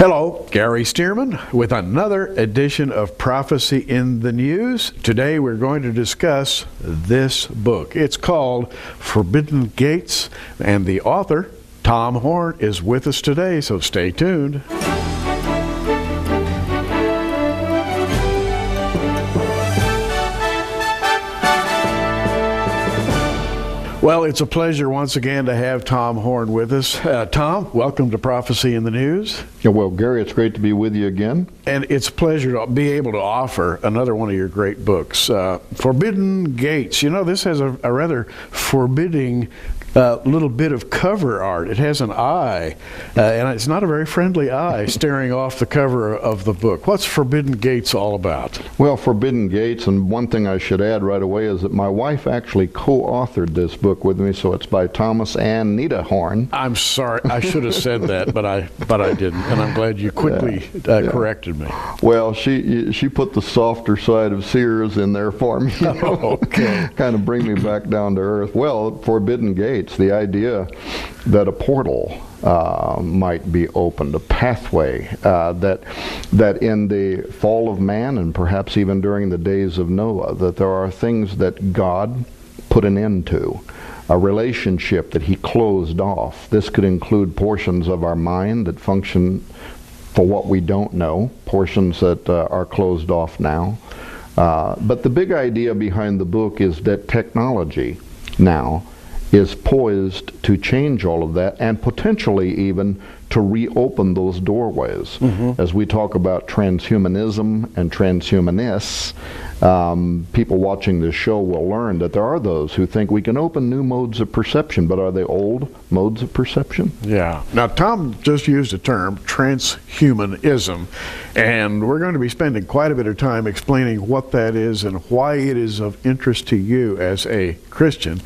Hello, Gary Stearman with another edition of Prophecy in the News. Today we're going to discuss this book. It's called Forbidden Gates, and the author, Tom Horn, is with us today, so stay tuned. Well, it's a pleasure once again to have Tom Horn with us. Tom, welcome to Prophecy in the News. Yeah, well, Gary, it's great to be with you again. And it's a pleasure to be able to offer another one of your great books, Forbidden Gates. You know, this has a rather forbidding little bit of cover art. It has an eye, and it's not a very friendly eye staring off the cover of the book. What's Forbidden Gates all about? Well, Forbidden Gates, and one thing I should add right away is that my wife actually co-authored this book with me, so it's by Thomas and Nita Horn. I'm sorry, I should have said that, but I didn't, and I'm glad you quickly corrected me. Well, she put the softer side of Sears in there for me, okay. Kind of bring me back down to earth. Well, Forbidden Gates, the idea that a portal might be opened, a pathway, that in the fall of man, and perhaps even during the days of Noah, that there are things that God put an end to, a relationship that he closed off. This could include portions of our mind that function for what we don't know, portions that are closed off now. But the big idea behind the book is that technology now is poised to change all of that and potentially even to reopen those doorways. As we talk about transhumanism and transhumanists, people watching this show will learn that there are those who think we can open new modes of perception, but are they old modes of perception? Yeah. Now, Tom just used a term, transhumanism, and we're going to be spending quite a bit of time explaining what that is and why it is of interest to you as a Christian.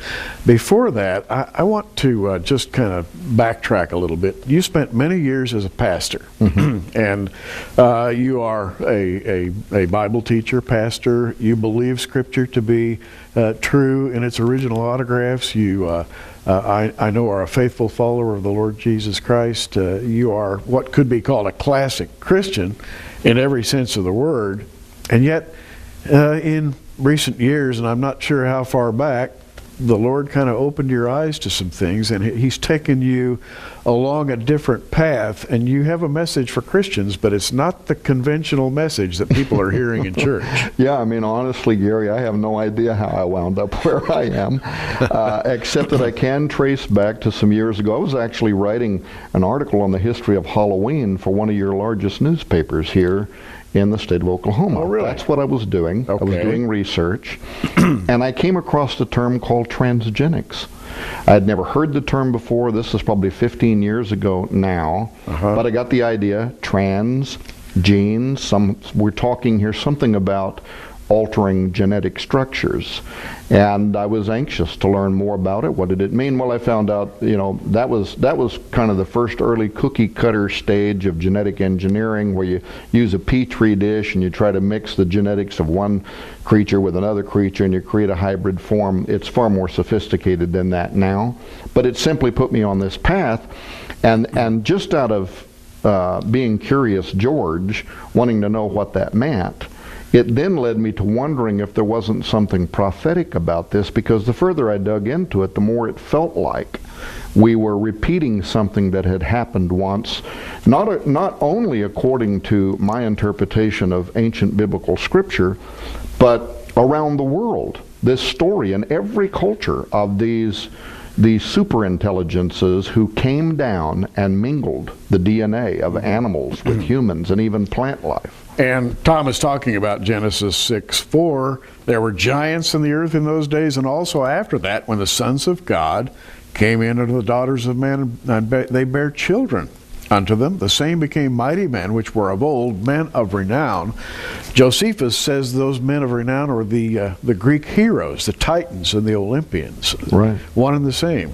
Before that, I want to just kind of backtrack a little bit. You spent many years as a pastor, and you are a Bible teacher, pastor. You believe Scripture to be true in its original autographs. You, I know, are a faithful follower of the Lord Jesus Christ. You are what could be called a classic Christian in every sense of the word. And yet, in recent years, and I'm not sure how far back, the Lord kind of opened your eyes to some things, and He's taken you along a different path, and you have a message for Christians, but it's not the conventional message that people are hearing in church. Yeah, I mean, honestly, Gary, I have no idea how I wound up where I am, except that I can trace back to some years ago. I was actually writing an article on the history of Halloween for one of your largest newspapers here in the state of Oklahoma. Oh, really? That's what I was doing. Okay. I was doing research, and I came across a term called transgenics. I had never heard the term before. This is probably 15 years ago now, but I got the idea. Trans, genes, we're talking here something about altering genetic structures, and I was anxious to learn more about it. What did it mean? Well, I found out, you know, that was kind of the first early cookie cutter stage of genetic engineering, where you use a petri dish and you try to mix the genetics of one creature with another creature and you create a hybrid form. It's far more sophisticated than that now, but it simply put me on this path, and just out of being curious George, wanting to know what that meant, it then led me to wondering if there wasn't something prophetic about this, because the further I dug into it, the more it felt like we were repeating something that had happened once, not only according to my interpretation of ancient biblical scripture, but around the world. This story in every culture of these superintelligences who came down and mingled the DNA of animals with humans and even plant life. And Tom is talking about Genesis 6:4. There were giants in the earth in those days, and also after that, when the sons of God came in unto the daughters of men, and they bare children unto them. The same became mighty men, which were of old, men of renown. Josephus says those men of renown are the Greek heroes, the Titans and the Olympians. Right. One and the same.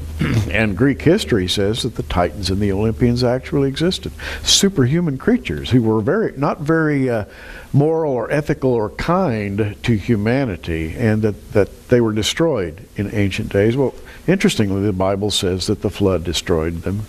And Greek history says that the Titans and the Olympians actually existed. Superhuman creatures who were not very moral or ethical or kind to humanity, and that they were destroyed in ancient days. Well, interestingly, the Bible says that the flood destroyed them,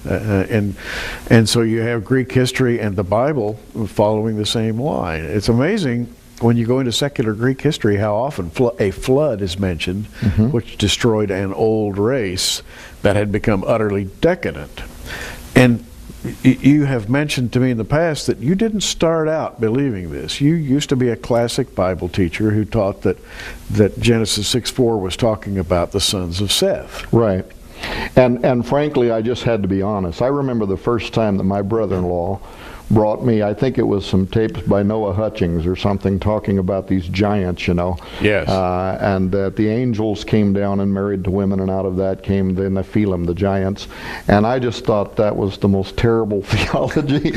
and so so you have Greek history and the Bible following the same line. It's amazing when you go into secular Greek history how often a flood is mentioned, which destroyed an old race that had become utterly decadent. And you have mentioned to me in the past that you didn't start out believing this. You used to be a classic Bible teacher who taught that Genesis 6:4 was talking about the sons of Seth. Right. And frankly, I just had to be honest. I remember the first time that my brother-in-law brought me, I think it was some tapes by Noah Hutchings or something talking about these giants, you know. Yes. And that the angels came down and married to women, and out of that came the Nephilim, the giants. And I just thought that was the most terrible theology.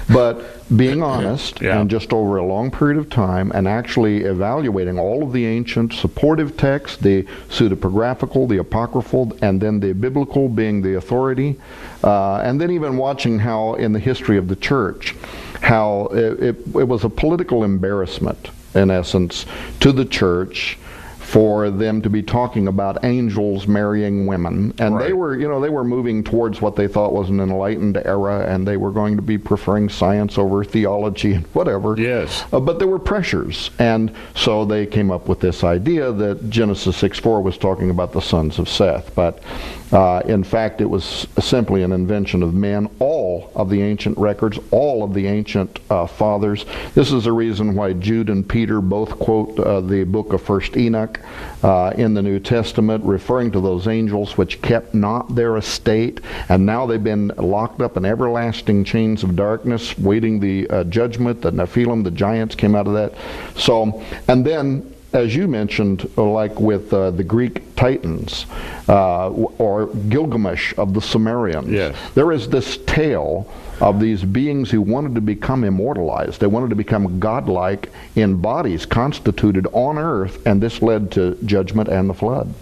But being honest, and just over a long period of time, and actually evaluating all of the ancient supportive texts, the pseudepigraphical, the apocryphal, and then the biblical being the authority, and then even watching how in the history of the church, how it was a political embarrassment, in essence, to the church for them to be talking about angels marrying women, and they were moving towards what they thought was an enlightened era, and they were going to be preferring science over theology and whatever. Yes. But there were pressures, and so they came up with this idea that Genesis 6:4 was talking about the sons of Seth, but in fact it was simply an invention of men. All of the ancient records, all of the ancient fathers. This is the reason why Jude and Peter both quote the book of First Enoch in the New Testament, referring to those angels which kept not their estate, and now they've been locked up in everlasting chains of darkness, waiting the judgment. The Nephilim, the giants, came out of that. So, and then, as you mentioned, like with the Greek Titans, or Gilgamesh of the Sumerians, there is this tale of these beings who wanted to become immortalized. They wanted to become godlike in bodies constituted on earth, and this led to judgment and the flood.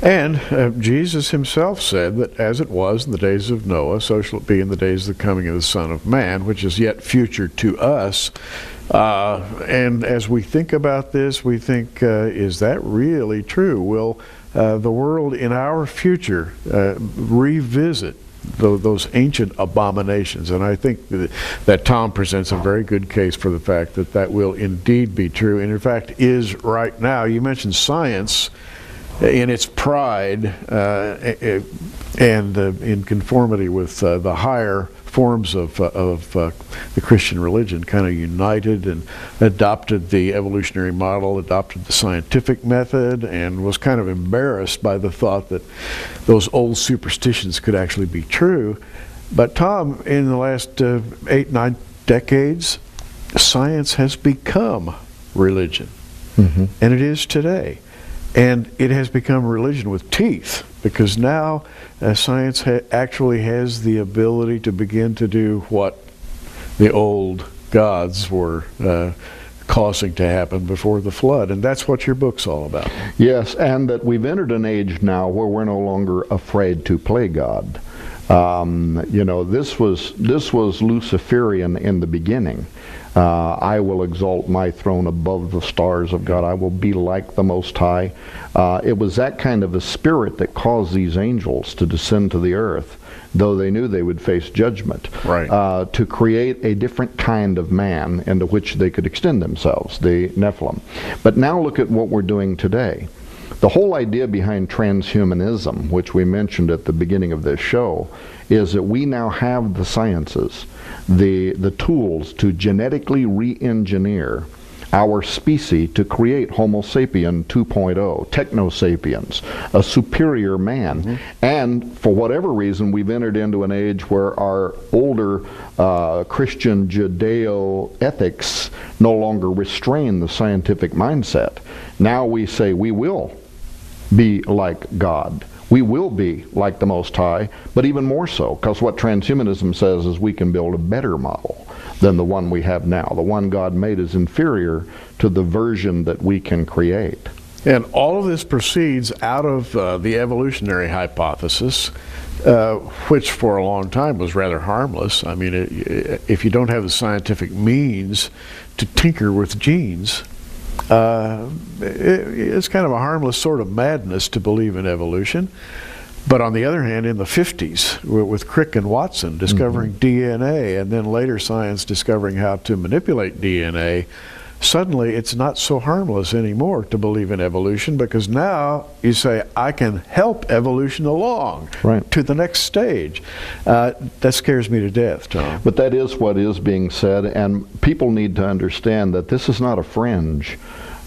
And Jesus himself said that as it was in the days of Noah, so shall it be in the days of the coming of the Son of Man, which is yet future to us. And as we think about this, we think, is that really true? Will the world in our future revisit those ancient abominations? And I think that Tom presents a very good case for the fact that that will indeed be true, and in fact is right now. You mentioned science in its pride and in conformity with the higher forms of the Christian religion, kind of united and adopted the evolutionary model, adopted the scientific method, and was kind of embarrassed by the thought that those old superstitions could actually be true. But Tom, in the last 8-9 decades, science has become religion, and it is today. And it has become religion with teeth, because now science actually has the ability to begin to do what the old gods were causing to happen before the flood. And that's what your book's all about. Yes, and that we've entered an age now where we're no longer afraid to play God. You know, this was Luciferian in the beginning. I will exalt my throne above the stars of God. I will be like the Most High. It was that kind of a spirit that caused these angels to descend to the earth, though they knew they would face judgment, to create a different kind of man into which they could extend themselves, the Nephilim. But now look at what we're doing today. The whole idea behind transhumanism, which we mentioned at the beginning of this show, is that we now have the sciences, the tools to genetically re-engineer our species to create Homo sapien 2.0, techno-sapiens, a superior man. And for whatever reason, we've entered into an age where our older Christian Judeo ethics no longer restrain the scientific mindset. Now we say we will be like God. We will be like the Most High, but even more so, because what transhumanism says is we can build a better model than the one we have now. The one God made is inferior to the version that we can create. And all of this proceeds out of the evolutionary hypothesis, which for a long time was rather harmless. I mean, if you don't have the scientific means to tinker with genes, it's kind of a harmless sort of madness to believe in evolution. But on the other hand, in the 50s, with Crick and Watson discovering DNA, and then later science discovering how to manipulate DNA, suddenly it's not so harmless anymore to believe in evolution, because now you say, I can help evolution along to the next stage. That scares me to death, Tom. But that is what is being said, and people need to understand that this is not a fringe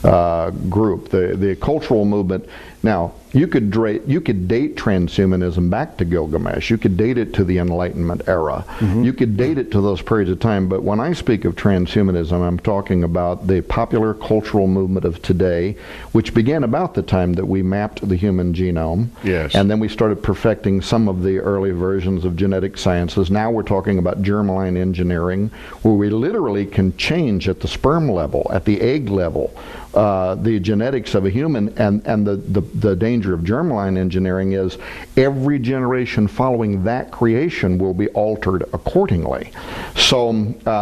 group. The cultural movement, now, you could date transhumanism back to Gilgamesh. You could date it to the Enlightenment era. You could date it to those periods of time. But when I speak of transhumanism, I'm talking about the popular cultural movement of today, which began about the time that we mapped the human genome. Yes. And then we started perfecting some of the early versions of genetic sciences. Now we're talking about germline engineering, where we literally can change at the sperm level, at the egg level, the genetics of a human. And the danger of germline engineering is every generation following that creation will be altered accordingly. So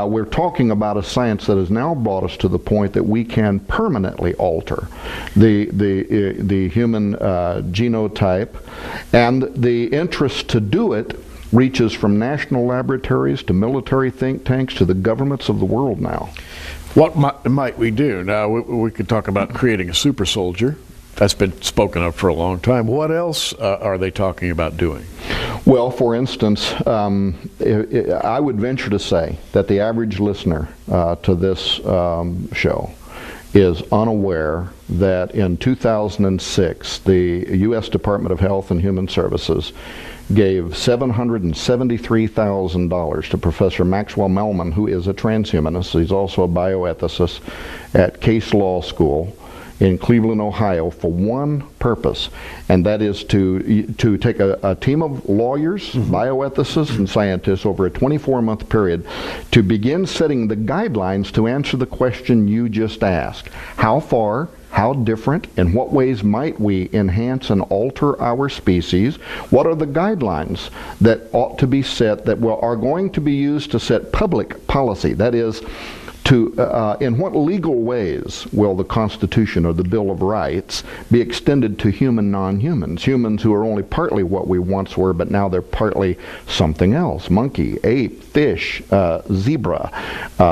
we're talking about a science that has now brought us to the point that we can permanently alter the human genotype, and the interest to do it reaches from national laboratories to military think tanks to the governments of the world now. What might we do? Now, we could talk about creating a super soldier. That's been spoken of for a long time. What else are they talking about doing? Well, for instance, I would venture to say that the average listener to this show is unaware that in 2006, the U.S. Department of Health and Human Services gave $773,000 to Professor Maxwell Melman, who is a transhumanist. He's also a bioethicist at Case Law School in Cleveland, Ohio, for one purpose, and that is to take a team of lawyers, bioethicists, and scientists over a 24-month period to begin setting the guidelines to answer the question you just asked. How far, how different, in what ways might we enhance and alter our species? What are the guidelines that ought to be set that are going to be used to set public policy? That is, in what legal ways will the Constitution or the Bill of Rights be extended to human non-humans, humans who are only partly what we once were, but now they're partly something else, monkey, ape, fish, zebra,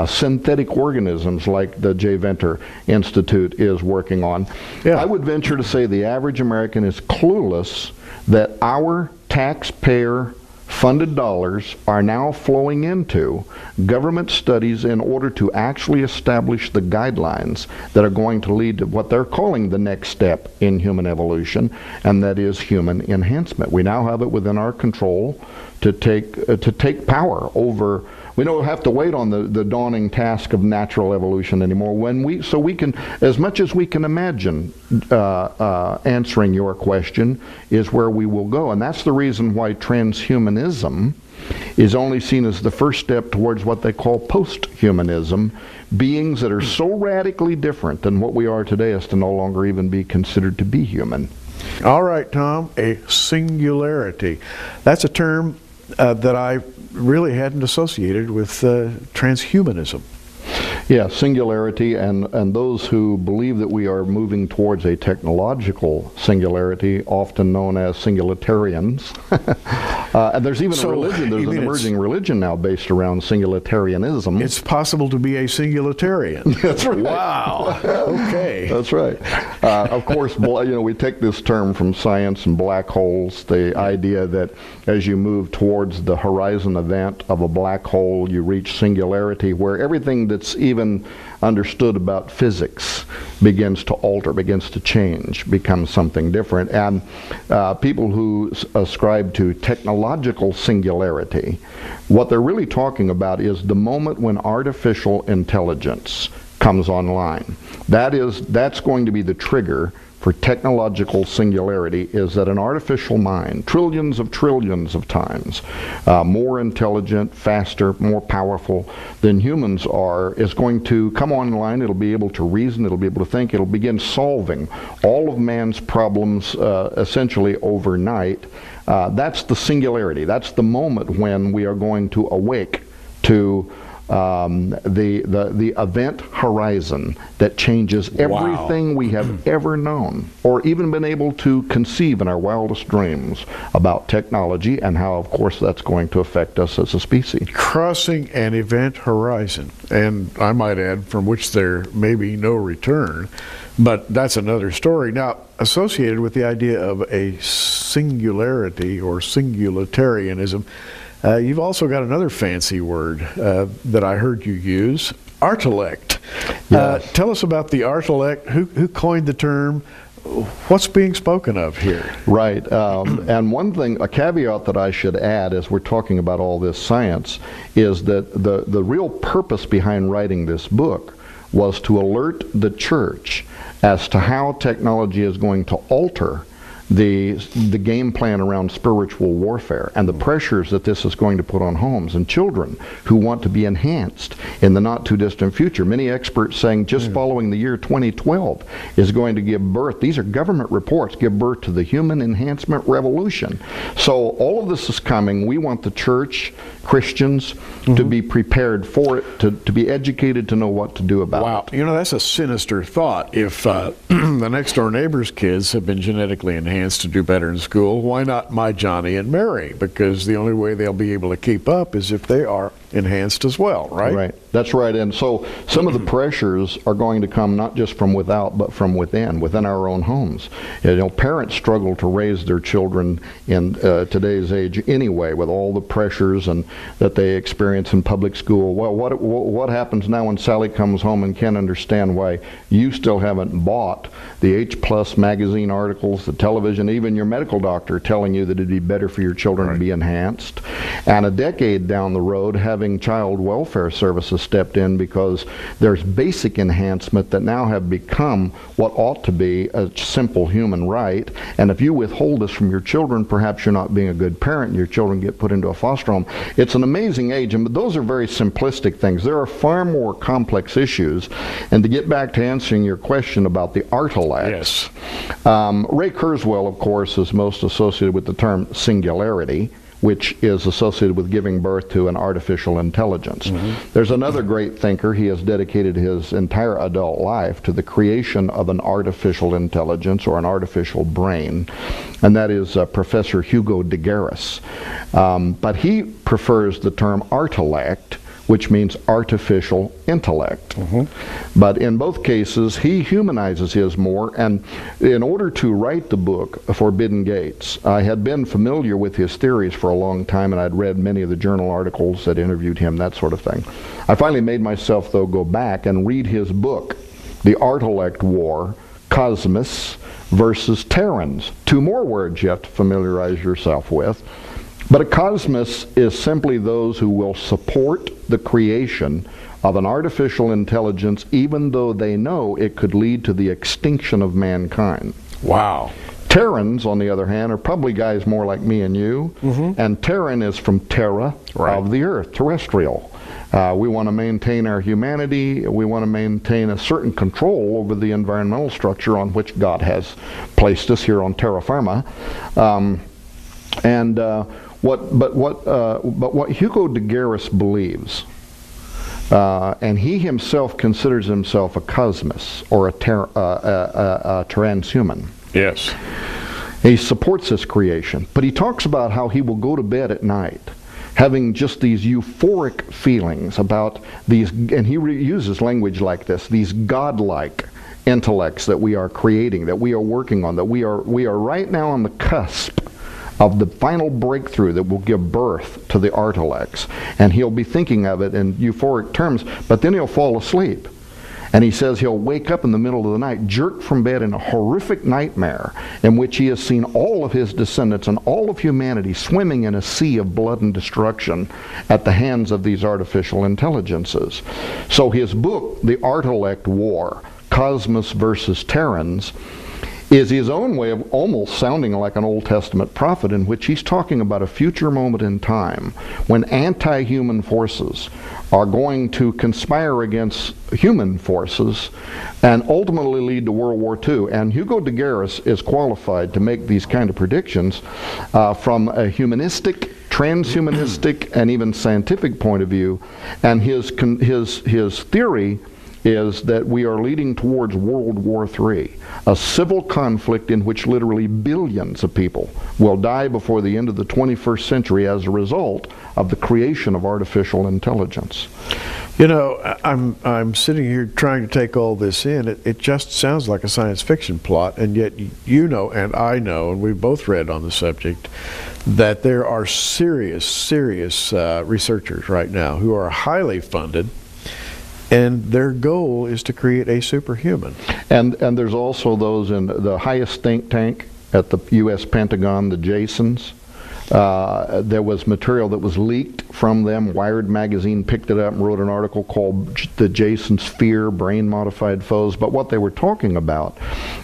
synthetic organisms like the J. Venter Institute is working on. Yeah. I would venture to say the average American is clueless that our taxpayer funded dollars are now flowing into government studies in order to actually establish the guidelines that are going to lead to what they're calling the next step in human evolution, and that is human enhancement. We now have it within our control to take power over. We don't have to wait on the dawning task of natural evolution anymore. So we can, as much as we can imagine, answering your question is where we will go. And that's the reason why transhumanism is only seen as the first step towards what they call post-humanism, beings that are so radically different than what we are today as to no longer even be considered to be human. All right, Tom, a singularity. That's a term that I really hadn't associated with transhumanism. Yeah, singularity, and those who believe that we are moving towards a technological singularity, often known as singularitarians. And there's even a religion, there's an emerging religion now based around singularitarianism. It's possible to be a singularitarian. That's right. Wow. Okay. That's right. Of course, we take this term from science and black holes, the idea that as you move towards the horizon event of a black hole, you reach singularity, where everything that's even understood about physics begins to alter, begins to change, becomes something different. And people who ascribe to technological singularity, what they're really talking about is the moment when artificial intelligence comes online. That's going to be the trigger for technological singularity, is that an artificial mind, trillions of times more intelligent, faster, more powerful than humans are, is going to come online. It'll be able to reason, it'll be able to think, it'll begin solving all of man's problems essentially overnight. That's the singularity. That's the moment when we are going to awake to the event horizon that changes everything we have ever known or even been able to conceive in our wildest dreams about technology and how, of course, that's going to affect us as a species. Crossing an event horizon, and I might add, from which there may be no return, but that's another story. Now, associated with the idea of a singularity or singularitarianism, you've also got another fancy word that I heard you use, artellect. Yes. Tell us about the artellect. Who coined the term? What's being spoken of here? Right. And one thing, a caveat that I should add as we're talking about all this science, is that the real purpose behind writing this book was to alert the church as to how technology is going to alter the game plan around spiritual warfare and the pressures that this is going to put on homes and children who want to be enhanced in the not too distant future. Many experts saying just following the year 2012 is going to give birth, these are government reports, give birth to the human enhancement revolution. So all of this is coming. We want the church, Christians, to be prepared for it, to be educated to know what to do about it. Wow, you know, that's a sinister thought. If the next door neighbor's kids have been genetically enhanced to do better in school, why not my Johnny and Mary? Because the only way they'll be able to keep up is if they are enhanced as well, right? Right, that's right. And so some of the pressures are going to come not just from without, but from within our own homes. You know, parents struggle to raise their children in today's age anyway, with all the pressures and that they experience in public school. Well, what happens now when Sally comes home and can't understand why you still haven't bought the H+ magazine articles, the television, even your medical doctor telling you that it'd be better for your children to be enhanced, and a decade down the road having child welfare services stepped in because there's basic enhancement that now have become what ought to be a simple human right, and if you withhold this from your children, perhaps you're not being a good parent and your children get put into a foster home. It's an amazing age, and those are very simplistic things. There are far more complex issues, and to get back to answering your question about the artellect, Yes. Ray Kurzweil, of course, is most associated with the term singularity, which is associated with giving birth to an artificial intelligence. There's another great thinker. He has dedicated his entire adult life to the creation of an artificial intelligence or an artificial brain, and that is Professor Hugo de Garis. But he prefers the term artellect, which means artificial intellect. But in both cases, he humanizes his more, and in order to write the book, Forbidden Gates, I had been familiar with his theories for a long time, and I'd read many of the journal articles that interviewed him, that sort of thing. I finally made myself, though, go back and read his book, The Artellect War, Cosmos versus Terrans. Two more words you have to familiarize yourself with. But a cosmos is simply those who will support the creation of an artificial intelligence even though they know it could lead to the extinction of mankind. Wow. Terrans, on the other hand, are probably guys more like me and you, and Terran is from terra, of the earth, terrestrial. We want to maintain our humanity. We want to maintain a certain control over the environmental structure on which God has placed us here on terra firma. But what Hugo de Garis believes, and he himself considers himself a cosmos or a transhuman. Yes. He supports this creation, but he talks about how he will go to bed at night having just these euphoric feelings about these, and he uses language like this, these godlike intellects that we are creating, that we are working on, that we are right now on the cusp of the final breakthrough that will give birth to the artellects. And he'll be thinking of it in euphoric terms, but then he'll fall asleep. And he says he'll wake up in the middle of the night, jerked from bed in a horrific nightmare in which he has seen all of his descendants and all of humanity swimming in a sea of blood and destruction at the hands of these artificial intelligences. So his book, The Artellect War, Cosmos versus Terrans, is his own way of almost sounding like an Old Testament prophet, in which he's talking about a future moment in time when anti-human forces are going to conspire against human forces and ultimately lead to World War II. And Hugo de Garis is qualified to make these kind of predictions from a humanistic transhumanistic and even scientific point of view, and his theory is that we are leading towards World War III, a civil conflict in which literally billions of people will die before the end of the 21st century as a result of the creation of artificial intelligence. You know, I'm sitting here trying to take all this in. It just sounds like a science fiction plot, and yet you know and I know, and we've both read on the subject, that there are serious researchers right now who are highly funded, and their goal is to create a superhuman. And there's also those in the highest think tank at the U.S. Pentagon, the Jasons. There was material that was leaked from them. Wired magazine picked it up and wrote an article called The Jason Sphere, Brain-Modified Foes. But what they were talking about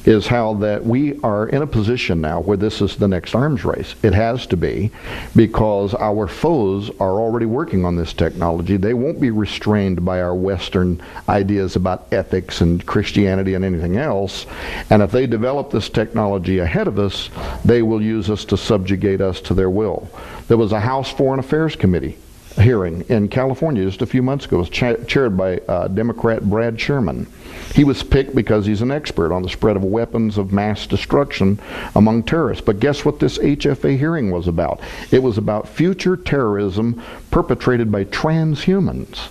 is how that we are in a position now where this is the next arms race. It has to be, because our foes are already working on this technology. They won't be restrained by our Western ideas about ethics and Christianity and anything else. And if they develop this technology ahead of us, they will use us to subjugate us to their will. There was a House Foreign Affairs Committee hearing in California just a few months ago. It was chaired by Democrat Brad Sherman. He was picked because he's an expert on the spread of weapons of mass destruction among terrorists. But guess what this HFA hearing was about? It was about future terrorism perpetrated by transhumans.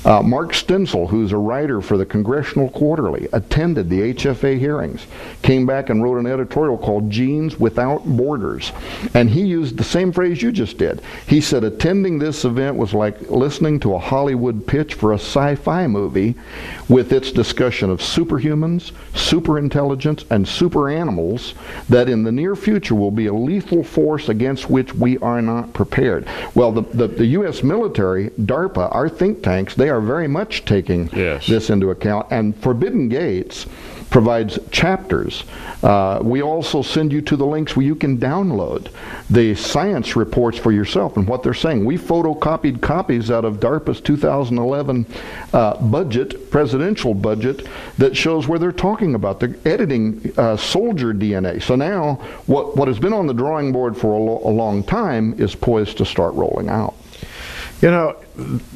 Mark Stensel, who's a writer for the Congressional Quarterly, attended the HFA hearings, came back and wrote an editorial called Genes Without Borders. And he used the same phrase you just did. He said attending this event was like listening to a Hollywood pitch for a sci-fi movie with its discussion of superhumans, superintelligence, and super animals that in the near future will be a lethal force against which we are not prepared. Well, the U.S. military, DARPA, our think tanks, they are very much taking this into account. And Forbidden Gates provides chapters. We also send you to the links where you can download the science reports for yourself and what they're saying. We photocopied copies out of DARPA's 2011 presidential budget, that shows where they're talking about. They're editing soldier DNA. So now what has been on the drawing board for a long time is poised to start rolling out. You know,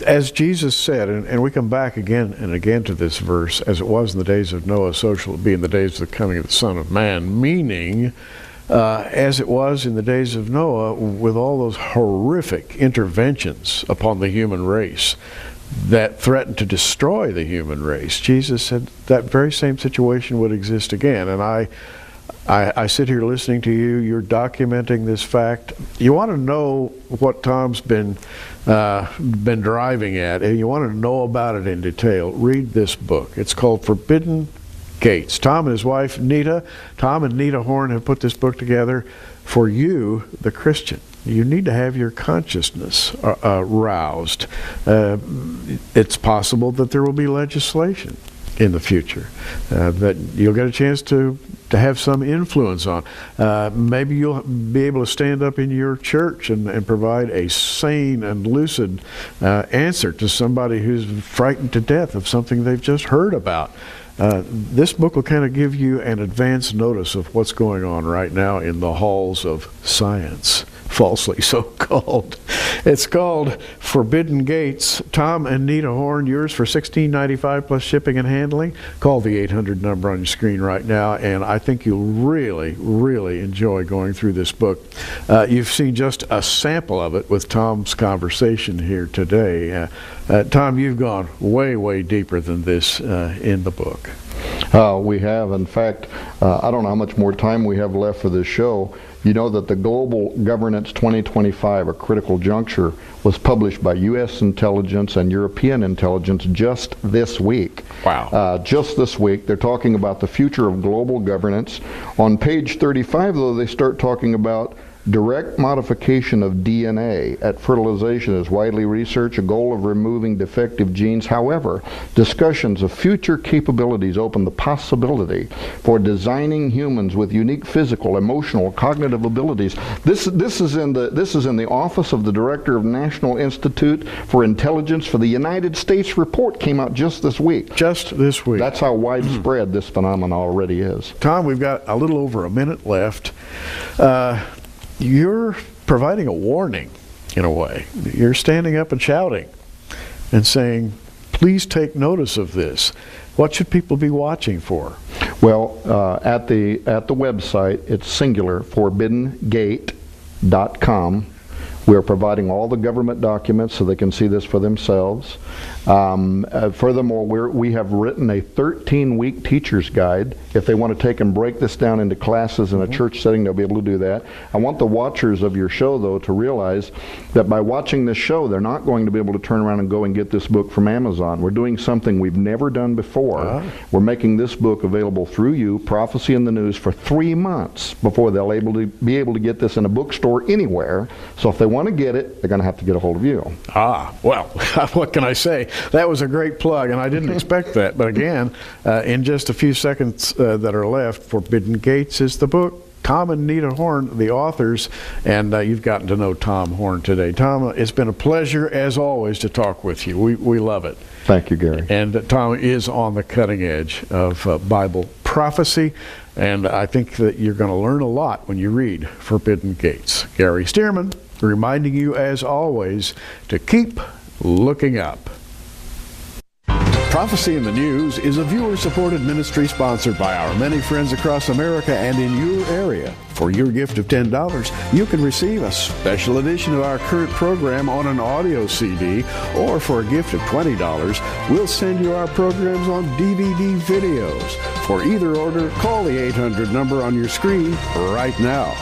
as Jesus said, and we come back again and again to this verse, as it was in the days of Noah, so shall it be in the days of the coming of the Son of Man, meaning, as it was in the days of Noah, with all those horrific interventions upon the human race that threatened to destroy the human race, Jesus said that very same situation would exist again. And I sit here listening to you, you're documenting this fact. You want to know what Tom's been driving at, and you want to know about it in detail, read this book. It's called Forbidden Gates. Tom and his wife, Nita, Tom and Nita Horn have put this book together for you, the Christian. You need to have your consciousness roused. It's possible that there will be legislation in the future that you'll get a chance to have some influence on. Maybe you'll be able to stand up in your church and provide a sane and lucid answer to somebody who's frightened to death of something they've just heard about. This book will kind of give you an advance notice of what's going on right now in the halls of science, falsely so called. It's called Forbidden Gates. Tom and Nita Horn, yours for $16.95 plus shipping and handling. Call the 800 number on your screen right now, and I think you'll really, really enjoy going through this book. You've seen just a sample of it with Tom's conversation here today. Tom, you've gone way, way deeper than this in the book. We have. In fact, I don't know how much more time we have left for this show. You know that the Global Governance 2025, a critical juncture, was published by U.S. intelligence and European intelligence just this week. Wow. Just this week. They're talking about the future of global governance. On page 35, though, they start talking about direct modification of DNA at fertilization is widely researched, a goal of removing defective genes. However, discussions of future capabilities open the possibility for designing humans with unique physical, emotional, cognitive abilities. This is in the Office of the Director of National Institute for Intelligence for the United States. Report came out just this week. Just this week. That's how widespread this phenomenon already is. Tom, we've got a little over a minute left. You're providing a warning in a way. You're standing up and shouting and saying, please take notice of this. What should people be watching for? Well, at the website, it's singular, forbiddengate.com. We're providing all the government documents so they can see this for themselves. Furthermore, we have written a 13-week teacher's guide. If they want to take and break this down into classes in a church setting, they'll be able to do that. I want the watchers of your show, though, to realize that by watching this show, they're not going to be able to turn around and go and get this book from Amazon. We're doing something we've never done before. We're making this book available through you, Prophecy in the News, for 3 months before they'll be able to get this in a bookstore anywhere. So if they want to get it, they're going to have to get a hold of you. Well, what can I say? That was a great plug, and I didn't expect that. But again, in just a few seconds that are left, Forbidden Gates is the book. Tom and Nita Horn, the authors, and you've gotten to know Tom Horn today. Tom, it's been a pleasure, as always, to talk with you. We love it. Thank you, Gary. And Tom is on the cutting edge of Bible prophecy, and I think that you're going to learn a lot when you read Forbidden Gates. Gary Stearman, reminding you, as always, to keep looking up. Prophecy in the News is a viewer-supported ministry sponsored by our many friends across America and in your area. For your gift of $10, you can receive a special edition of our current program on an audio CD, or for a gift of $20, we'll send you our programs on DVD videos. For either order, call the 800 number on your screen right now.